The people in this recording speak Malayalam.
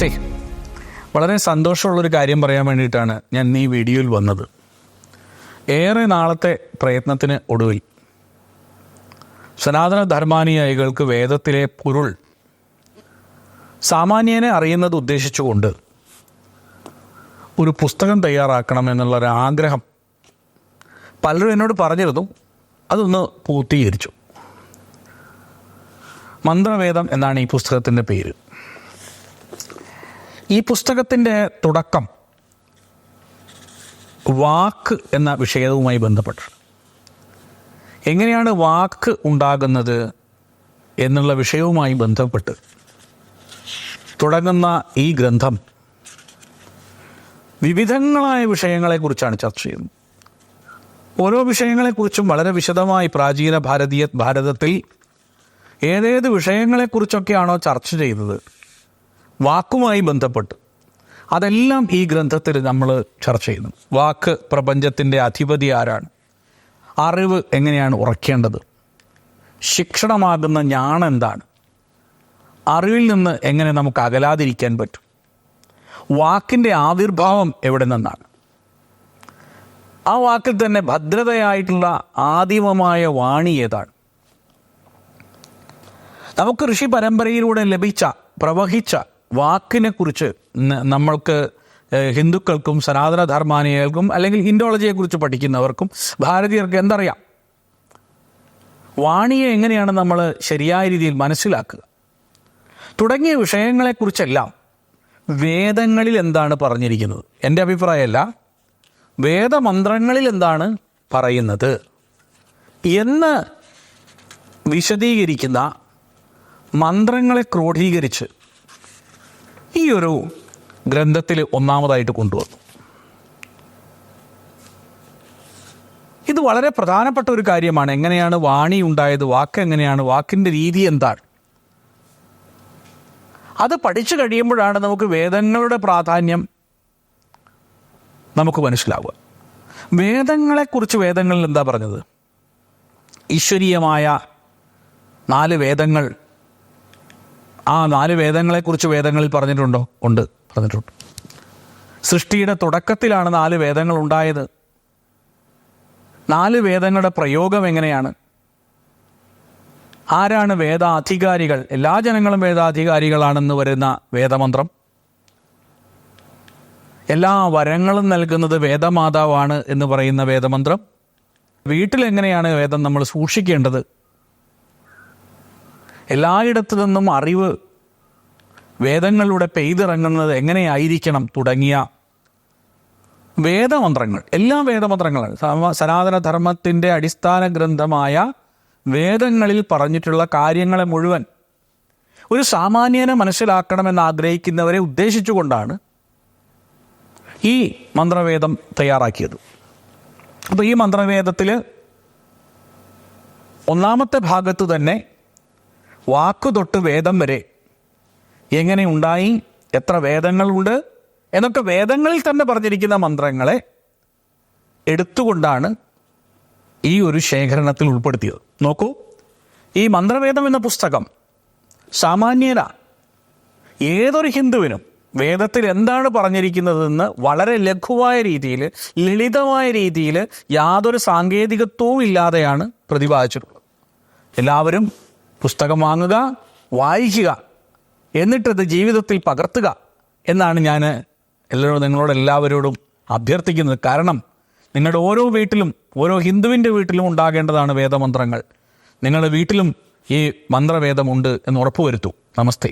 നമസ്തേ. വളരെ സന്തോഷമുള്ളൊരു കാര്യം പറയാൻ വേണ്ടിയിട്ടാണ് ഞാൻ ഈ വീഡിയോയിൽ വന്നത്. ഏറെ നാളത്തെ പ്രയത്നത്തിന് ഒടുവിൽ സനാതന ധർമാനുയായികൾക്ക് വേദത്തിലെ പൊരുൾ സാമാന്യനെ അറിയുന്നത് ഉദ്ദേശിച്ചുകൊണ്ട് ഒരു പുസ്തകം തയ്യാറാക്കണമെന്നുള്ളൊരാഗ്രഹം പലരും എന്നോട് പറഞ്ഞിരുന്നു. അതൊന്ന് പൂർത്തീകരിച്ചു. മന്ത്രവേദം എന്നാണ് ഈ പുസ്തകത്തിൻ്റെ പേര്. ഈ പുസ്തകത്തിൻ്റെ തുടക്കം വാക്ക് എന്ന വിഷയവുമായി ബന്ധപ്പെട്ടാണ്. എങ്ങനെയാണ് വാക്ക് ഉണ്ടാകുന്നത് എന്നുള്ള വിഷയവുമായി ബന്ധപ്പെട്ട് തുടങ്ങുന്ന ഈ ഗ്രന്ഥം വിവിധങ്ങളായ വിഷയങ്ങളെക്കുറിച്ചാണ് ചർച്ച ചെയ്യുന്നത്. ഓരോ വിഷയങ്ങളെക്കുറിച്ചും വളരെ വിശദമായി പ്രാചീന ഭാരതത്തിൽ ഏതേത് വിഷയങ്ങളെക്കുറിച്ചൊക്കെയാണോ ചർച്ച ചെയ്തത് വാക്കുമായി ബന്ധപ്പെട്ട് അതെല്ലാം ഈ ഗ്രന്ഥത്തിൽ നമ്മൾ ചർച്ച ചെയ്യുന്നു. വാക്ക് പ്രപഞ്ചത്തിൻ്റെ അധിപതി ആരാണ്, അറിവ് എങ്ങനെയാണ് ഉറക്കേണ്ടത്, ശിക്ഷണമാകുന്ന ഞാണ് എന്താണ്, അറിവിൽ നിന്ന് എങ്ങനെ നമുക്ക് അകലാതിരിക്കാൻ പറ്റും, വാക്കിൻ്റെ ആവിർഭാവം എവിടെ നിന്നാണ്, ആ വാക്കിൽ തന്നെ ഭദ്രതയായിട്ടുള്ള ആദിമമായ വാണി ഏതാണ്, നമുക്ക് ഋഷി പരമ്പരയിലൂടെ ലഭിച്ച പ്രവഹിച്ച വാക്കിനെക്കുറിച്ച് നമ്മൾക്ക് ഹിന്ദുക്കൾക്കും സനാതന ധർമാനികൾക്കും അല്ലെങ്കിൽ ഇൻഡോളജിയെക്കുറിച്ച് പഠിക്കുന്നവർക്കും ഭാരതീയർക്ക് എന്തറിയാം, വാണിയെ എങ്ങനെയാണ് നമ്മൾ ശരിയായ രീതിയിൽ മനസ്സിലാക്കുക തുടങ്ങിയ വിഷയങ്ങളെക്കുറിച്ചെല്ലാം വേദങ്ങളിൽ എന്താണ് പറഞ്ഞിരിക്കുന്നത്, എൻ്റെ അഭിപ്രായമല്ല, വേദമന്ത്രങ്ങളിൽ എന്താണ് പറയുന്നത് എന്ന് വിശദീകരിക്കുന്ന മന്ത്രങ്ങളെ ക്രോഡീകരിച്ച് ഈ ഒരു ഗ്രന്ഥത്തിൽ ഒന്നാമതായിട്ട് കൊണ്ടുവന്നു. ഇത് വളരെ പ്രധാനപ്പെട്ട ഒരു കാര്യമാണ്. എങ്ങനെയാണ് വാണി ഉണ്ടായത്, വാക്ക് എങ്ങനെയാണ്, വാക്കിൻ്റെ രീതി എന്താണ്, അത് പഠിച്ചു കഴിയുമ്പോഴാണ് നമുക്ക് വേദങ്ങളുടെ പ്രാധാന്യം നമുക്ക് മനസ്സിലാവുക. വേദങ്ങളെക്കുറിച്ച് വേദങ്ങളിൽ എന്താ പറഞ്ഞത്? ഈശ്വരീയമായ 4 വേദങ്ങൾ. ആ 4 വേദങ്ങളെക്കുറിച്ച് വേദങ്ങളിൽ പറഞ്ഞിട്ടുണ്ടോ? പറഞ്ഞിട്ടുണ്ട്. സൃഷ്ടിയുടെ തുടക്കത്തിലാണ് 4 വേദങ്ങൾ ഉണ്ടായത്. 4 വേദങ്ങളുടെ പ്രയോഗം എങ്ങനെയാണ്, ആരാണ് വേദാധികാരികൾ, എല്ലാ ജനങ്ങളും വേദാധികാരികളാണെന്ന് വരുന്ന വേദമന്ത്രം, എല്ലാ വരങ്ങളും നൽകുന്നത് വേദമാതാവാണ് എന്ന് പറയുന്ന വേദമന്ത്രം, വീട്ടിലെങ്ങനെയാണ് വേദം നമ്മൾ സൂക്ഷിക്കേണ്ടത്, എല്ലായിടത്തു നിന്നും അറിവ് വേദങ്ങളിലൂടെ പെയ്തിറങ്ങുന്നത് എങ്ങനെയായിരിക്കണം തുടങ്ങിയ വേദമന്ത്രങ്ങൾ, എല്ലാ വേദമന്ത്രങ്ങളും സനാതന ധർമ്മത്തിൻ്റെ അടിസ്ഥാന ഗ്രന്ഥമായ വേദങ്ങളിൽ പറഞ്ഞിട്ടുള്ള കാര്യങ്ങളെ മുഴുവൻ ഒരു സാമാന്യനെ മനസ്സിലാക്കണമെന്ന് ആഗ്രഹിക്കുന്നവരെ ഉദ്ദേശിച്ചുകൊണ്ടാണ് ഈ മന്ത്രവേദം തയ്യാറാക്കിയത്. അപ്പോൾ ഈ മന്ത്രവേദത്തിൽ ഒന്നാമത്തെ ഭാഗത്ത് തന്നെ വാക്ക് തൊട്ട് വേദം വരെ എങ്ങനെ ഉണ്ടായി, എത്ര വേദങ്ങളുണ്ട് എന്നൊക്കെ വേദങ്ങളിൽ തന്നെ പറഞ്ഞിരിക്കുന്ന മന്ത്രങ്ങളെ എടുത്തുകൊണ്ടാണ് ഈ ഒരു ശേഖരണത്തിൽ ഉൾപ്പെടുത്തിയത്. നോക്കൂ, ഈ മന്ത്രവേദം എന്ന പുസ്തകം സാമാന്യന ഏതൊരു ഹിന്ദുവിനും വേദത്തിൽ എന്താണ് പറഞ്ഞിരിക്കുന്നതെന്ന് വളരെ ലഘുവായ രീതിയിൽ, ലളിതമായ രീതിയിൽ, യാതൊരു സാങ്കേതികത്വവും ഇല്ലാതെയാണ് പ്രതിപാദിച്ചിട്ടുള്ളത്. എല്ലാവരും പുസ്തകം വാങ്ങുക, വായിക്കുക, എന്നിട്ടത് ജീവിതത്തിൽ പകർത്തുക എന്നാണ് ഞാൻ നിങ്ങളോട് എല്ലാവരോടും അഭ്യർത്ഥിക്കുന്നത്. കാരണം നിങ്ങളുടെ ഓരോ വീട്ടിലും, ഓരോ ഹിന്ദുവിൻ്റെ വീട്ടിലും ഉണ്ടാകേണ്ടതാണ് വേദമന്ത്രങ്ങൾ. നിങ്ങളുടെ വീട്ടിലും ഈ മന്ത്രവേദമുണ്ട് എന്ന് ഉറപ്പുവരുത്തൂ. നമസ്തേ.